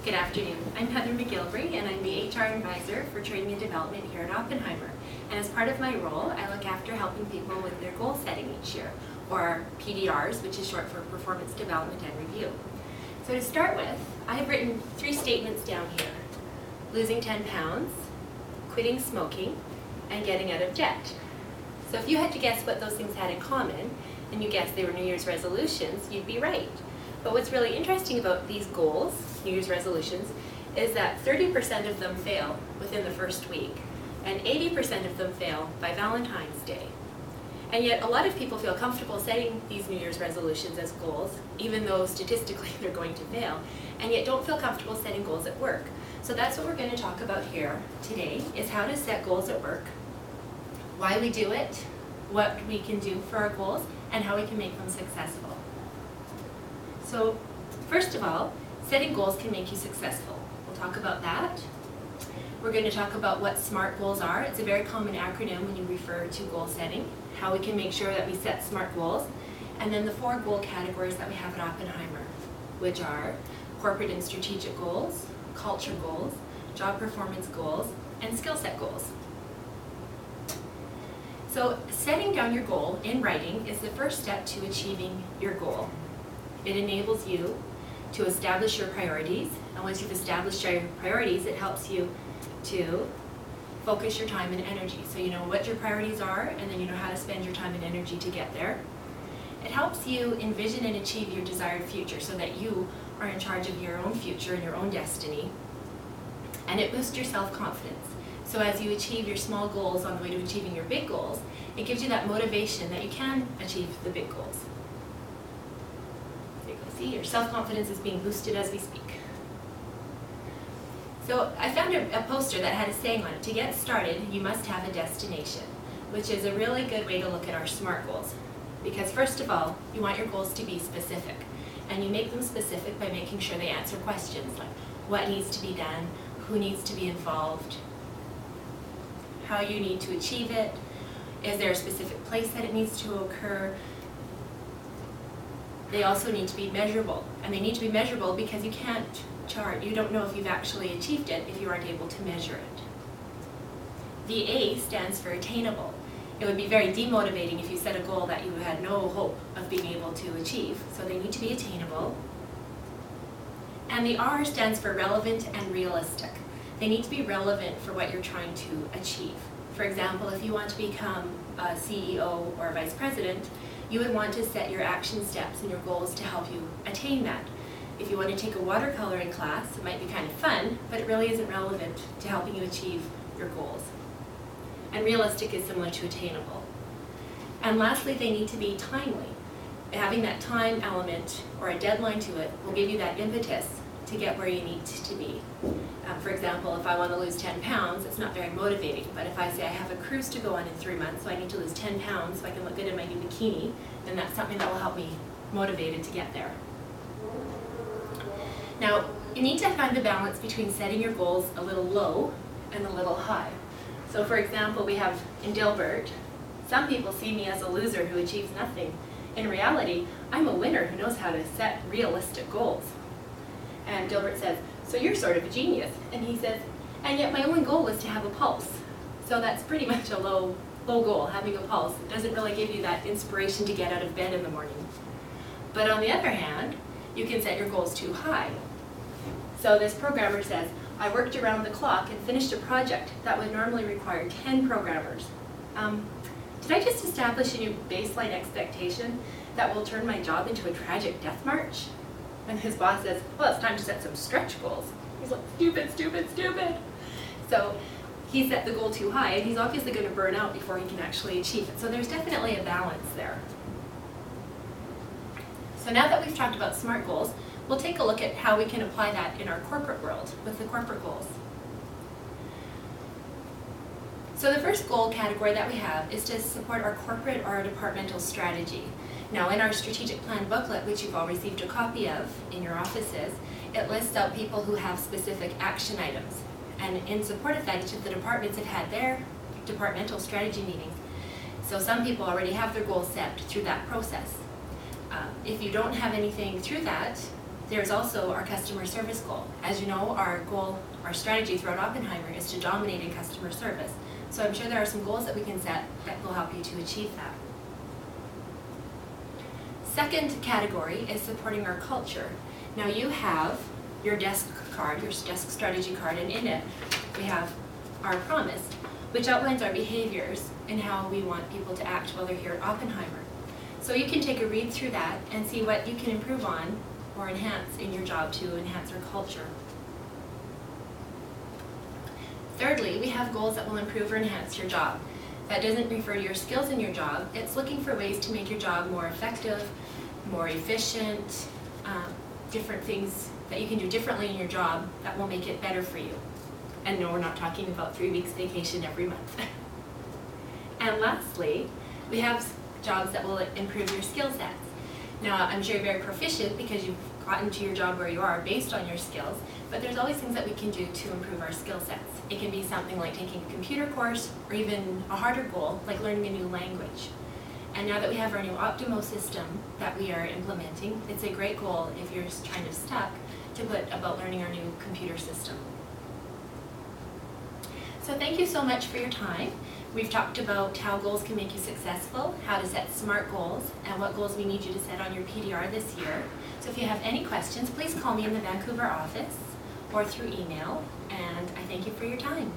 Good afternoon. I'm Heather McGillvrey, and I'm the HR advisor for training and development here at Oppenheimer. And as part of my role, I look after helping people with their goal setting each year, or PDRs, which is short for Performance Development and Review. So to start with, I have written 3 statements down here: losing 10 pounds, quitting smoking, and getting out of debt. So if you had to guess what those things had in common, and you guessed they were New Year's resolutions, you'd be right. But what's really interesting about these goals, New Year's resolutions, is that 30% of them fail within the first week, and 80% of them fail by Valentine's Day. And yet a lot of people feel comfortable setting these New Year's resolutions as goals, even though statistically they're going to fail, and yet don't feel comfortable setting goals at work. So that's what we're going to talk about here today, is how to set goals at work, why we do it, what we can do for our goals, and how we can make them successful. So first of all, setting goals can make you successful. We'll talk about that. We're going to talk about what SMART goals are. It's a very common acronym when you refer to goal setting, how we can make sure that we set SMART goals, and then the 4 goal categories that we have at Oppenheimer, which are corporate and strategic goals, culture goals, job performance goals, and skill set goals. So setting down your goal in writing is the first step to achieving your goal. It enables you to establish your priorities, and once you've established your priorities, it helps you to focus your time and energy. So you know what your priorities are, and then you know how to spend your time and energy to get there. It helps you envision and achieve your desired future so that you are in charge of your own future and your own destiny. And it boosts your self-confidence. So as you achieve your small goals on the way to achieving your big goals, it gives you that motivation that you can achieve the big goals. See, your self-confidence is being boosted as we speak. So I found a poster that had a saying on it: to get started, you must have a destination, which is a really good way to look at our SMART goals. Because first of all, you want your goals to be specific. And you make them specific by making sure they answer questions like what needs to be done, who needs to be involved, how you need to achieve it, is there a specific place that it needs to occur. They also need to be measurable, and they need to be measurable because you can't chart. You don't know if you've actually achieved it if you aren't able to measure it. The A stands for attainable. It would be very demotivating if you set a goal that you had no hope of being able to achieve, so they need to be attainable. And the R stands for relevant and realistic. They need to be relevant for what you're trying to achieve. For example, if you want to become a CEO or a vice president, you would want to set your action steps and your goals to help you attain that. If you want to take a watercoloring class, it might be kind of fun, but it really isn't relevant to helping you achieve your goals. And realistic is similar to attainable. And lastly, they need to be timely. Having that time element or a deadline to it will give you that impetus to get where you need to be. For example, if I want to lose 10 pounds, it's not very motivating, but if I say I have a cruise to go on in 3 months, so I need to lose 10 pounds so I can look good in my new bikini, then that's something that will help me motivated to get there. Now, you need to find the balance between setting your goals a little low and a little high. So for example, we have in Dilbert, some people see me as a loser who achieves nothing. In reality, I'm a winner who knows how to set realistic goals. And Dilbert says, so you're sort of a genius. And he says, and yet my only goal was to have a pulse. So that's pretty much a low goal, having a pulse. It doesn't really give you that inspiration to get out of bed in the morning. But on the other hand, you can set your goals too high. So this programmer says, I worked around the clock and finished a project that would normally require 10 programmers. Did I just establish a new baseline expectation that will turn my job into a tragic death march? And his boss says, well, it's time to set some stretch goals. He's like, stupid, stupid, stupid. So he set the goal too high, and he's obviously going to burn out before he can actually achieve it. So there's definitely a balance there. So now that we've talked about SMART goals, we'll take a look at how we can apply that in our corporate world with the corporate goals. So the first goal category that we have is to support our corporate or our departmental strategy. Now in our strategic plan booklet, which you've all received a copy of in your offices, it lists out people who have specific action items. And in support of that, each of the departments have had their departmental strategy meetings. So some people already have their goals set through that process. If you don't have anything through that, There's also our customer service goal. As you know, our strategy throughout Oppenheimer is to dominate in customer service. So I'm sure there are some goals that we can set that will help you to achieve that. Second category is supporting our culture. Now you have your desk card, your desk strategy card, and in it we have our promise, which outlines our behaviors and how we want people to act while they're here at Oppenheimer. So you can take a read through that and see what you can improve on or enhance in your job to enhance our culture. Thirdly, we have goals that will improve or enhance your job. That doesn't refer to your skills in your job, it's looking for ways to make your job more effective, more efficient, different things that you can do differently in your job that will make it better for you. And no, we're not talking about 3 weeks vacation every month. And lastly, we have jobs that will improve your skill sets. Now, I'm sure you're very proficient because you've gotten to your job where you are based on your skills, but there's always things that we can do to improve our skill sets. It can be something like taking a computer course, or even a harder goal, like learning a new language. And now that we have our new Optimo system that we are implementing, it's a great goal if you're kind of stuck to put about learning our new computer system. So thank you so much for your time. We've talked about how goals can make you successful, how to set SMART goals, and what goals we need you to set on your PDR this year. So if you have any questions, please call me in the Vancouver office or through email, and I thank you for your time.